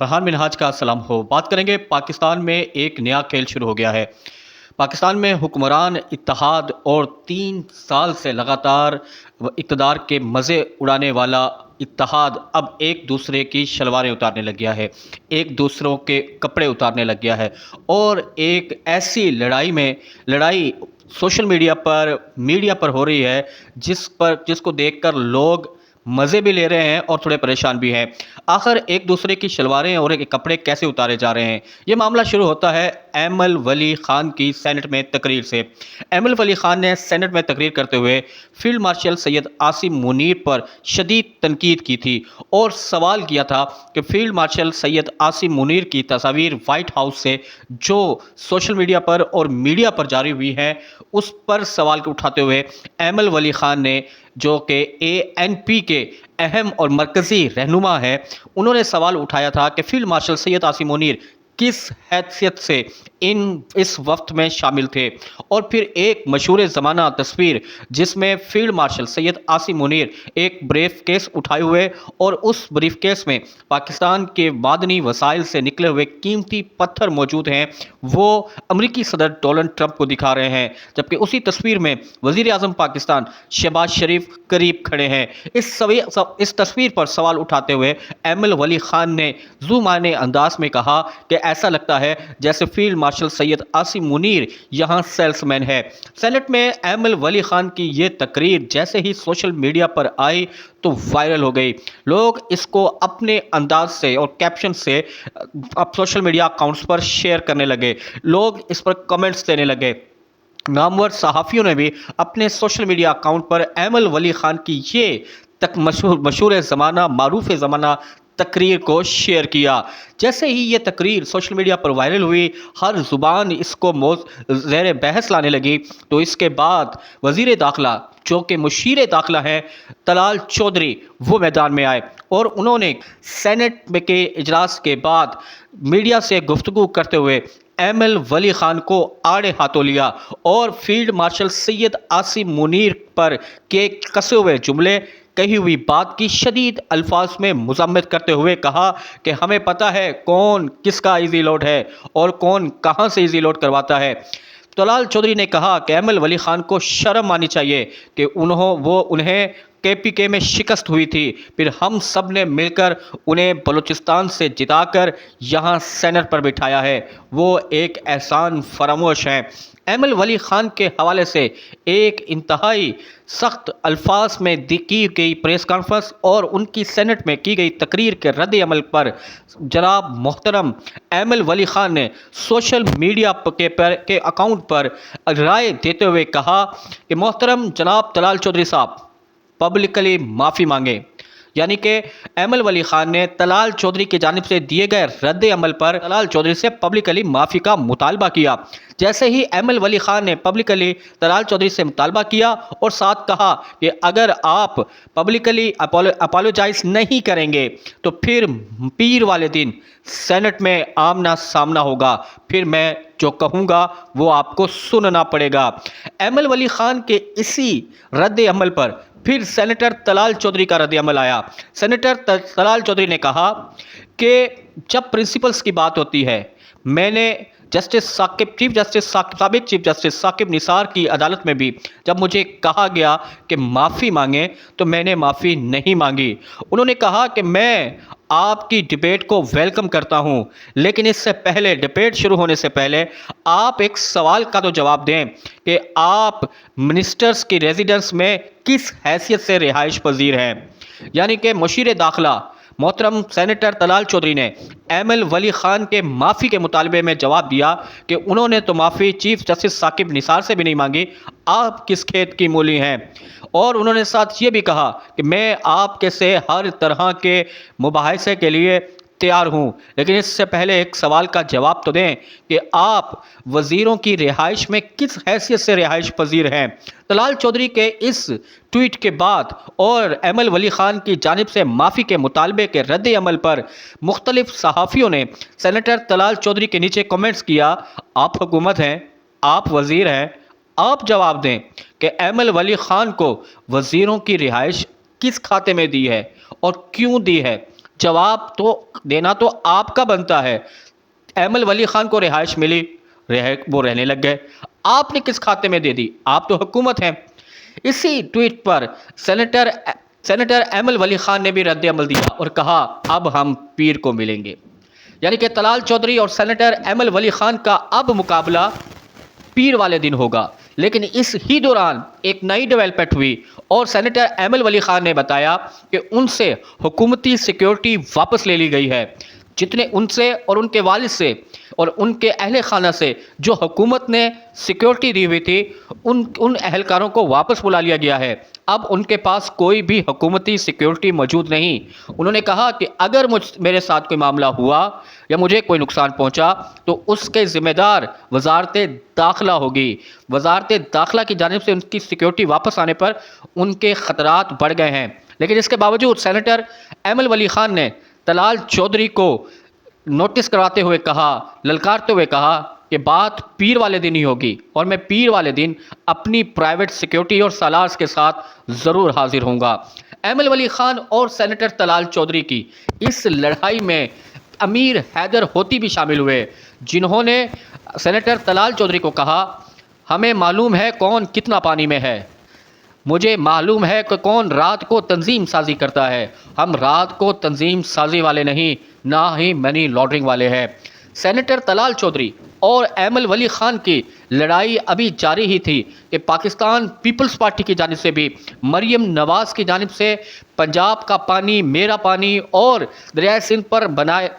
फरहान मिनहाज का सलाम हो। बात करेंगे पाकिस्तान में एक नया खेल शुरू हो गया है। पाकिस्तान में हुक्मरान इत्तेहाद और 3 साल से लगातार इक़्तिदार के मज़े उड़ाने वाला इत्तेहाद अब एक दूसरे की शलवारें उतारने लग गया है, एक दूसरों के कपड़े उतारने लग गया है और एक ऐसी लड़ाई सोशल मीडिया पर हो रही है जिसको देखकर लोग मज़े भी ले रहे हैं और थोड़े परेशान भी हैं। आखिर एक दूसरे की शलवारें और एक कपड़े कैसे उतारे जा रहे हैं? ये मामला शुरू होता है एमल वली खान की सेनेट में तकरीर से। एमल वली खान ने सेनेट में तकरीर करते हुए फील्ड मार्शल सैयद आसिम मुनीर पर शदीद तनकीद की थी और सवाल किया था कि फील्ड मार्शल सैयद आसिम मुनीर की तस्वीर वाइट हाउस से जो सोशल मीडिया पर और मीडिया पर जारी हुई है, उस पर सवाल उठाते हुए एमल वली खान ने, जो कि ANP के अहम और मरकज़ी रहनुमा है, उन्होंने सवाल उठाया था कि फील्ड मार्शल सैयद आसिम मुनीर किस हैसियत से इस वक्त में शामिल थे। और फिर एक मशहूर ज़माना तस्वीर जिसमें फील्ड मार्शल सैयद आसिम मुनीर एक ब्रीफ केस उठाए हुए और उस ब्रीफ केस में पाकिस्तान के मादनी वसाइल से निकले हुए कीमती पत्थर मौजूद हैं, वो अमरीकी सदर डोनाल्ड ट्रंप को दिखा रहे हैं, जबकि उसी तस्वीर में वज़ीर आज़म पाकिस्तान शहबाज शरीफ करीब खड़े हैं। इस तस्वीर पर सवाल उठाते हुए एमल वली खान ने ज़ुमाने अंदाज में कहा कि ऐसा लगता है जैसे फील्ड मार्शल सैयद आसिम मुनीर यहाँ सेल्समैन है। सेनेट में एमल वली खान की ये तकरीर जैसे ही सोशल मीडिया पर आई तो वायरल हो गई। लोग इसको अपने अंदाज से और कैप्शन से अब सोशल मीडिया अकाउंट्स पर शेयर करने लगे, लोग इस पर कमेंट्स देने लगे। नामवर सहाफ़ियों ने भी अपने सोशल मीडिया अकाउंट पर एमल वली खान की ये मशहूर ज़माना मारूफ ज़माना तकरीर को शेयर किया। जैसे ही ये तकरीर सोशल मीडिया पर वायरल हुई, हर ज़ुबान इसको ज़ेर बहस लाने लगी, तो इसके बाद वज़ीर दाखिला, जो कि मुशीर दाखिला हैं, तलाल चौधरी, वो मैदान में आए और उन्होंने सेनेट के इजलास के बाद मीडिया से गुफ्तगू करते हुए एमल वली खान को आड़े हाथों लिया और फील्ड मार्शल सैयद आसिम मुनीर पर के कसे हुए जुमले, कही हुई बात की शदीद अल्फाज में मज़म्मत करते हुए कहा कि हमें पता है कौन किसका इजी लोड है और कौन कहां से इजी लोड करवाता है। तलाल चौधरी ने कहा कि एमल वली खान को शर्म आनी चाहिए कि उन्हें KPK में शिकस्त हुई थी, फिर हम सब ने मिलकर उन्हें बलूचिस्तान से जिताकर यहाँ सेनेट पर बिठाया है, वो एक एहसान फरामोश हैं। एमल वली खान के हवाले से एक इंतहाई सख्त अल्फाज में की गई प्रेस कॉन्फ्रेंस और उनकी सेनेट में की गई तकरीर के रद्द अमल पर जनाब मोहतरम एमल वली खान ने सोशल मीडिया के अकाउंट पर राय देते हुए कहा कि मोहतरम जनाब तलाल चौधरी साहब पब्लिकली माफ़ी मांगे। यानी कि एमल वली खान ने तलाल चौधरी की जानिब से दिए गए रद्द अमल पर तलाल चौधरी से पब्लिकली माफ़ी का मुतालबा किया। जैसे ही एमल वली खान ने पब्लिकली तलाल चौधरी से मुतालबा किया और साथ कहा कि अगर आप पब्लिकली अपोलोजाइज नहीं करेंगे तो फिर पीर वाले दिन सेनेट में आमना सामना होगा, फिर मैं जो कहूँगा वो आपको सुनना पड़ेगा। एमल वली खान के इसी रद्द अमल पर फिर सेनेटर तलाल चौधरी का रद्द अमल आया। सेनेटर तलाल चौधरी ने कहा कि जब प्रिंसिपल्स की बात होती है, मैंने साबिक चीफ जस्टिस साकिब निसार की अदालत में भी जब मुझे कहा गया कि माफ़ी मांगे तो मैंने माफ़ी नहीं मांगी। उन्होंने कहा कि मैं आपकी डिबेट को वेलकम करता हूं, लेकिन इससे पहले, डिबेट शुरू होने से पहले आप एक सवाल का तो जवाब दें कि आप मिनिस्टर्स की रेजिडेंस में किस हैसियत से रिहाइश पजीर हैं। यानी कि मुशीर दाखिला मोहतरम सेनेटर तलाल चौधरी ने एमल वली खान के माफ़ी के मुतालबे में जवाब दिया कि उन्होंने तो माफ़ी चीफ जस्टिस साकिब निसार से भी नहीं मांगी, आप किस खेत की मूली हैं। और उन्होंने साथ ये भी कहा कि मैं आपके से हर तरह के मुबाहिसे के लिए तैयार हूँ, लेकिन इससे पहले एक सवाल का जवाब तो दें कि आप वज़ीरों की रिहाइश में किस हैसियत से रिहाइश पजीर हैं। तलाल चौधरी के इस ट्वीट के बाद और एमल वली खान की जानिब से माफ़ी के मुतालबे के रद्द अमल पर मुख्तलिफ सहाफ़ियों ने सेनेटर तलाल चौधरी के नीचे कमेंट्स किया, आप हुकूमत हैं, आप वज़ीर हैं, आप जवाब दें कि एमल वली खान को वज़ीरों की रिहाइश किस खाते में दी है और क्यों दी है, जवाब तो देना तो आपका बनता है। एमल वली खान को रिहाइश मिली, वो रहने लग गए, आपने किस खाते में दे दी? आप तो हुकूमत हैं। इसी ट्वीट पर सेनेटर एमल वली खान ने भी रद्द अमल दिया और कहा अब हम पीर को मिलेंगे। यानी कि तलाल चौधरी और सेनेटर एमल वली खान का अब मुकाबला पीर वाले दिन होगा। लेकिन इस ही दौरान एक नई डेवलपमेंट हुई और सेनेटर एमल वली खान ने बताया कि उनसे हुकूमती सिक्योरिटी वापस ले ली गई है। जितने उनसे और उनके वालिद से और उनके अहले खाना से जो हुकूमत ने सिक्योरिटी दी हुई थी, उन अहलकारों को वापस बुला लिया गया है। अब उनके पास कोई भी हुकूमती सिक्योरिटी मौजूद नहीं। उन्होंने कहा कि अगर मेरे साथ कोई मामला हुआ या मुझे कोई नुकसान पहुंचा तो उसके ज़िम्मेदार वजारत दाखिला होगी। वजारत दाखिला की जानिब से उनकी सिक्योरिटी वापस आने पर उनके ख़तरात बढ़ गए हैं। लेकिन इसके बावजूद सेनेटर एमल वली खान ने तलाल चौधरी को नोटिस करवाते हुए कहा, ललकारते हुए कहा कि बात पीर वाले दिन ही होगी और मैं पीर वाले दिन अपनी प्राइवेट सिक्योरिटी और सालार्स के साथ ज़रूर हाजिर होऊंगा। एमल वली खान और सेनेटर तलाल चौधरी की इस लड़ाई में अमीर हैदर होती भी शामिल हुए, जिन्होंने सेनेटर तलाल चौधरी को कहा, हमें मालूम है कौन कितना पानी में है, मुझे मालूम है कि कौन रात को तंजीम साजी करता है। हम रात को तंजीम साजी वाले नहीं, ना ही मनी लॉन्ड्रिंग वाले हैं। सेनेटर तलाल चौधरी और एमल वली खान की लड़ाई अभी जारी ही थी कि पाकिस्तान पीपल्स पार्टी की जानिब से भी मरियम नवाज़ की जानिब से पंजाब का पानी मेरा पानी और दरिया सिंध पर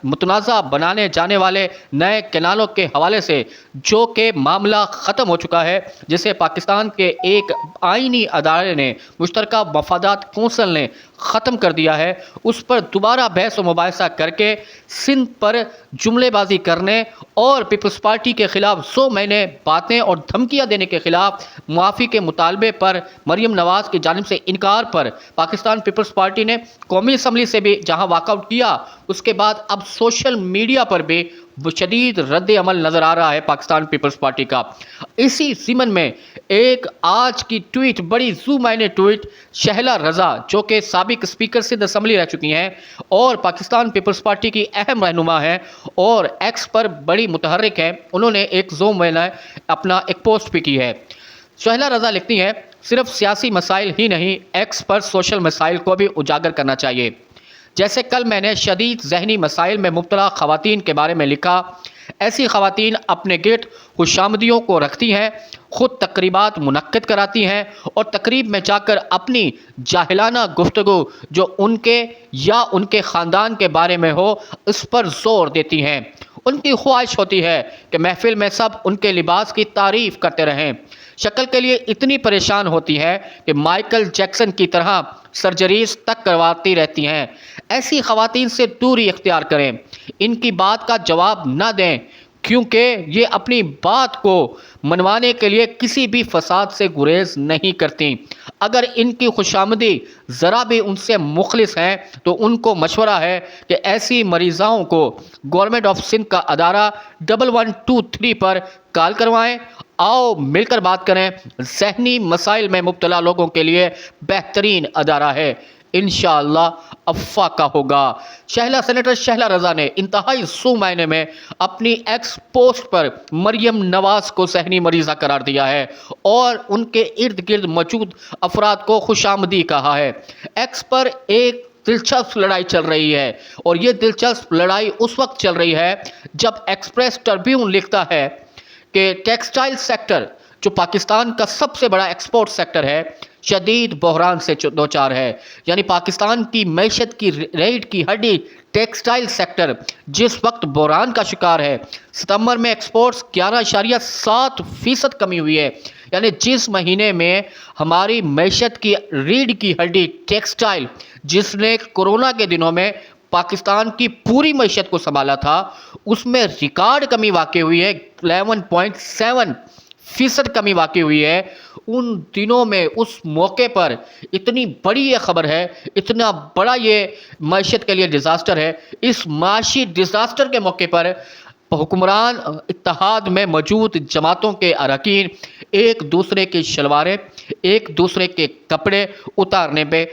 मुतनाज़ा बनाने जाने वाले नए कैनालों के हवाले से जो कि मामला ख़त्म हो चुका है, जिसे पाकिस्तान के एक आइनी अदारे ने, मुश्तरका मफादात कौंसल ने ख़त्म कर दिया है, उस पर दोबारा बहस व मुबाहिसा करके सिंध पर जुमलेबाजी करने और पीपल्स पार्टी के ख़िलाफ़ 100 महीने बातें और धमकियाँ देने के ख़िलाफ़ मुआफ़ी के मुतालबे पर मरियम नवाज़ की जानिब से इनकार पर पाकिस्तान पीपल्स पार्टी ने कौमी असम्बली से भी जहाँ वाकआउट किया, उसके बाद अब सोशल मीडिया पर भी शदीद रद्द अमल नज़र आ रहा है पाकिस्तान पीपल्स पार्टी का। इसी ज़िमन में एक आज की ट्वीट, बड़ी ज़ू मायने ट्वीट, शहला रज़ा जो कि साबिक स्पीकर सिंध असम्बली रह चुकी हैं और पाकिस्तान पीपल्स पार्टी की अहम रहनुमा हैं और एक्स पर बड़ी मुतहर्रिक हैं, उन्होंने एक ज़ू मायने अपना एक पोस्ट भी की है। शहला रज़ा लिखती हैं, सिर्फ सियासी मसाइल ही नहीं, एक्स पर सोशल मसाइल को भी उजागर करना चाहिए। जैसे कल मैंने शदीद ज़हनी मसाइल में मुब्तला ख़वातीन के बारे में लिखा, ऐसी ख़वातीन अपने गिर्द खुशामदियों को रखती हैं, ख़ुद तकरीबात मुनक्किद कराती हैं और तकरीब में जाकर अपनी जाहिलाना गुफ्तगू जो उनके या उनके ख़ानदान के बारे में हो, इस पर ज़ोर देती हैं। उनकी ख्वाहिश होती है कि महफिल में सब उनके लिबास की तारीफ़ करते रहें। शक्ल के लिए इतनी परेशान होती है कि माइकल जैक्सन की तरह सर्जरीज तक करवाती रहती हैं। ऐसी ख़वातीन से दूरी इख्तियार करें, इनकी बात का जवाब न दें, क्योंकि ये अपनी बात को मनवाने के लिए किसी भी फसाद से गुरेज नहीं करती। अगर इनकी खुशामदी ज़रा भी उनसे मुखलिस हैं तो उनको मशवरा है कि ऐसी मरीज़ाओं को गवर्नमेंट ऑफ सिंध का अदारा 1123 पर कॉल करवाएं। आओ मिलकर बात करें, ज़हनी मसाइल में मुब्तला लोगों के लिए बेहतरीन अदारा है, इंशाअल्लाह अफ़ाका होगा। सेनेटर शहला रज़ा ने इंतहाई सू मायने में अपनी एक्स पोस्ट पर मरियम नवाज़ को ज़हनी मरीज़ा करार दिया है और उनके इर्द गिर्द मौजूद अफराद को खुशामदी कहा है। एक्स पर एक दिलचस्प लड़ाई चल रही है और ये दिलचस्प लड़ाई उस वक्त चल रही है जब एक्सप्रेस ट्रिब्यून लिखता है कि टेक्सटाइल सेक्टर, जो पाकिस्तान का सबसे बड़ा एक्सपोर्ट सेक्टर है, शदीद बहरान से दो चार है। यानी पाकिस्तान की मैशत की रीढ़ की हड्डी टेक्सटाइल सेक्टर जिस वक्त बहरान का शिकार है। सितंबर में एक्सपोर्ट्स 11.7% कमी हुई है। यानी जिस महीने में हमारी मैशत की रीढ़ की हड्डी टेक्सटाइल, जिसने कोरोना के दिनों में पाकिस्तान की पूरी मैशत को संभाला था, उसमें रिकॉर्ड कमी वाक़ई हुई है। 11.7% कमी वाक़ई हुई है। उन दिनों में उस मौके पर इतनी बड़ी ये ख़बर है, इतना बड़ा ये मैशत के लिए डिज़ास्टर है। इस माशी डिज़ास्टर के मौके पर हुक्मरान इत्तेहाद में मौजूद जमातों के अरकान ایک دوسرے کی شلواریں، ایک دوسرے کے کپڑے اتارنے پہ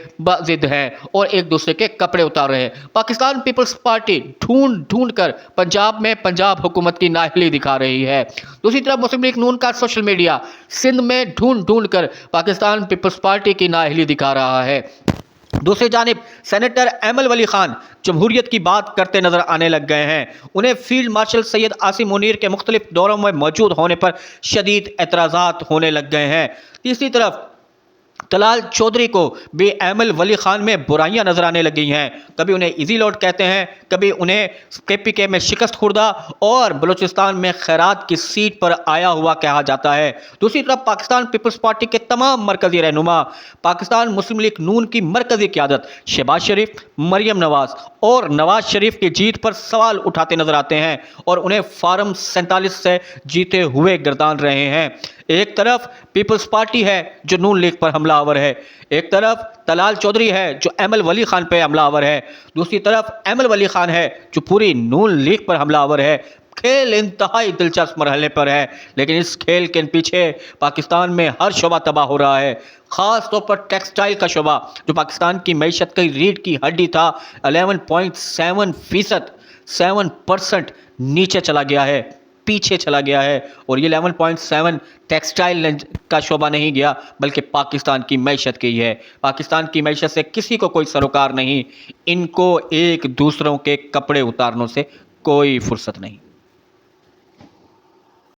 ضد ہے اور ایک دوسرے کے کپڑے اتار رہے ہیں۔ پاکستان پیپلز پارٹی ڈھونڈ ڈھونڈ کر پنجاب میں پنجاب حکومت کی نااہلی دکھا رہی ہے۔ دوسری طرف مسلم لیگ نون کا سوشل میڈیا سندھ میں ڈھونڈ ڈھونڈ کر پاکستان پیپلز پارٹی کی نااہلی دکھا رہا ہے۔ دوسری جانب سینیٹر ایمل ولی خان جمہوریت کی بات کرتے نظر آنے لگ گئے ہیں۔ انہیں فیلڈ مارشل سید عاصم منیر کے مختلف دوروں میں موجود ہونے پر شدید اعتراضات ہونے لگ گئے ہیں۔ تیسری طرف طلال چودھری کو بھی ایمل ولی خان میں برائیاں نظر آنے لگی ہیں۔ کبھی انہیں ایزی لوڈ کہتے ہیں، کبھی انہیں کے پی کے میں شکست خوردہ اور بلوچستان میں خیرات کی سیٹ پر آیا ہوا کہا جاتا ہے۔ دوسری طرف پاکستان پیپلز پارٹی کے تمام مرکزی رہنما، پاکستان مسلم لیگ نون کی مرکزی قیادت شہباز شریف، مریم نواز اور نواز شریف کی جیت پر سوال اٹھاتے نظر آتے ہیں اور انہیں فارم 47 سے جیتے ہوئے گردان رہے ہیں۔ ایک طرف پیپلز پارٹی ہے جو نون لیگ پر حملہ آور ہے، ایک طرف طلال چودھری ہے جو ایمل ولی خان پہ حملہ آور ہے، دوسری طرف ایمل ولی خان ہے جو پوری نون لیگ پر حملہ آور ہے۔ کھیل انتہائی دلچسپ مرحلے پر ہے، لیکن اس کھیل کے پیچھے پاکستان میں ہر شعبہ تباہ ہو رہا ہے، خاص طور پر ٹیکسٹائل کا شعبہ جو پاکستان کی معیشت کی ریڑھ کی ہڈی تھا، 11.7% 7% نیچے چلا گیا ہے، پیچھے چلا گیا ہے۔ اور یہ 11.7 ٹیکسٹائل کا شعبہ نہیں گیا بلکہ پاکستان کی معیشت کی ہے۔ پاکستان کی معیشت سے کسی کو کوئی سروکار نہیں، ان کو ایک دوسروں کے کپڑے اتارنوں سے کوئی فرصت نہیں۔